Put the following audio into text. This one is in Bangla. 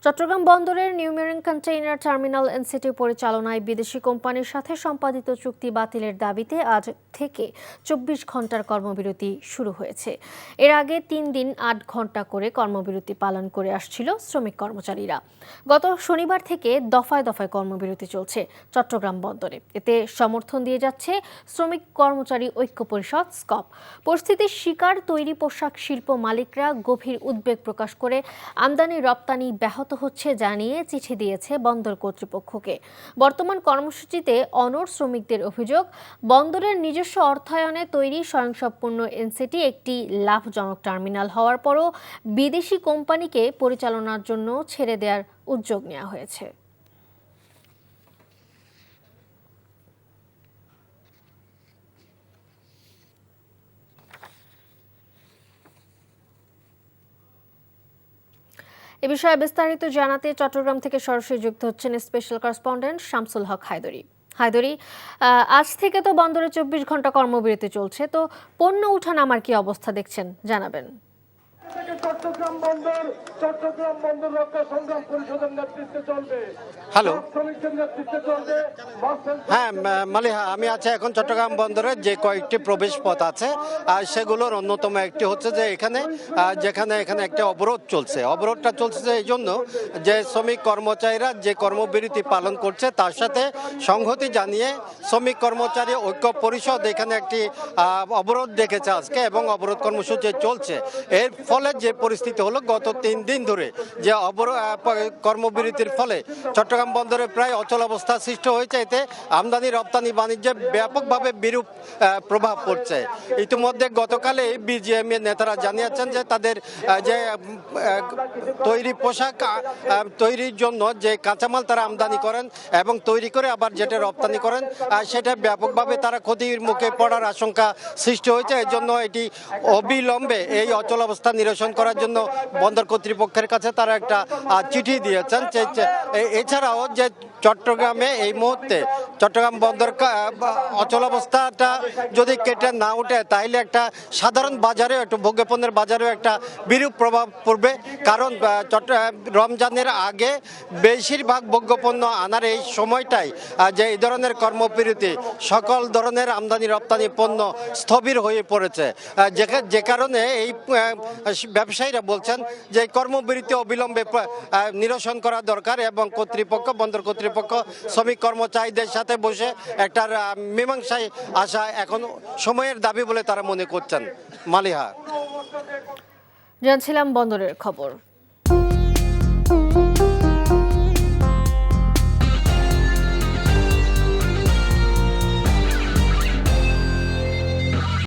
চট্টগ্রাম বন্দরের new marine container terminal NCT পরিচালনায় বিদেশি কোম্পানির সাথে সম্পাদিত চুক্তি বাতিলের দাবিতে আজ থেকে ২৪ ঘন্টার কর্মবিরতি শুরু হয়েছে। এর আগে ৩ দিন ৮ ঘন্টা করে কর্মবিরতি পালন করে আসছিল শ্রমিক কর্মচারীরা। গত শনিবার থেকে দফায় দফায় কর্মবিরতি চলছে চট্টগ্রাম বন্দরে। এতে সমর্থন দিয়ে যাচ্ছে শ্রমিক কর্মচারী ঐক্য পরিষদ স্কপ। পরিস্থিতির শিকার তৈরি পোশাক শিল্প মালিকরা গভীর উদ্বেগ প্রকাশ করে আমদানি রপ্তানি ব্যাহত হচ্ছে জানিয়ে চিঠি দিয়েছে বন্দর কর্তৃপক্ষকে। বর্তমান কর্মসূচিতে অনড় শ্রমিকদের অভিযোগ, বন্দরের নিজস্ব অর্থায়নে তৈরি স্বয়ংসম্পূর্ণ এনসিটি একটি লাভজনক টার্মিনাল হওয়ার পরও বিদেশি কোম্পানিকে পরিচালনার জন্য ছেড়ে দেওয়ার উদ্যোগ নেওয়া হয়েছে। এ বিষয়ে বিস্তারিত জানাতে চট্টগ্রাম থেকে সরাসরি যুক্ত হচ্ছেন স্পেশাল করেসপন্ডেন্ট শামসুল হক হায়দরি। আজ থেকে তো বন্দরে ২৪ ঘন্টা কর্মবিরতি চলছে, তো পণ্য উঠানামার কি অবস্থা দেখছেন জানাবেন। হ্যালো, হ্যাঁ মালিহা, আমি আছি এখন চট্টগ্রাম বন্দরের যে কয়েকটি প্রবেশ পথ আছে আর সেগুলোর অন্যতম একটি হচ্ছে যে যেখানে একটা অবরোধটা চলছে এই জন্য যে শ্রমিক কর্মচারীরা যে কর্মবিরতি পালন করছে তার সাথে সংহতি জানিয়ে শ্রমিক কর্মচারী ঐক্য পরিষদ এখানে একটি অবরোধ ডেকেছে আজকে এবং অবরোধ কর্মসূচি চলছে। এর ফলে যে পরিস্থিতি হলো, গত ৩ দিন ধরে যে কর্মবিরতির ফলে চট্টগ্রাম বন্দরে প্রায় অচল অবস্থা সৃষ্টি হয়েছে। এতে আমদানি রপ্তানি বাণিজ্যে ব্যাপকভাবে বিরূপ প্রভাব পড়ছে। ইতিমধ্যে গতকালে বিজিএমএ নেতারা জানিয়েছেন যে তাদের যে তৈরি পোশাক তৈরির জন্য যে কাঁচামাল তারা আমদানি করেন এবং তৈরি করে আবার যেটা রপ্তানি করেন সেটা ব্যাপকভাবে তারা ক্ষতির মুখে পড়ার আশঙ্কা সৃষ্টি হয়েছে। এর জন্য এটি অবিলম্বে এই অচল অবস্থা নিরসন করার জন্য বন্দর কর্তৃপক্ষের কাছে তারা একটা চিঠি দিয়েছেন। এছাড়াও যে চট্টগ্রামে এই মুহূর্তে চট্টগ্রাম বন্দর অচল অবস্থাটা যদি কেটে না ওঠে তাহলে একটা সাধারণ বাজারে একটু ভোগ্যপণ্যের বাজারেও একটা বিরূপ প্রভাব পড়বে। কারণ রমজানের আগে বেশিরভাগ ভোগ্যপণ্য আনার এই সময়টাই যে এই ধরনের কর্মবিরতি সকল ধরনের আমদানি রপ্তানি পণ্য স্থবির হয়ে পড়েছে, যে কারণে এই ব্যবসায়ীরা বলছেন যে কর্মবিরতি অবিলম্বে নিরসন করা দরকার এবং বন্দর কর্তৃপক্ষ শ্রমিক কর্মচারীদের সাথে বসে একটা মীমাংসায় আসা এখন সময়ের দাবি বলে তারা মনে করছেন। মালিহা, জানছিলাম বন্দরের খবর।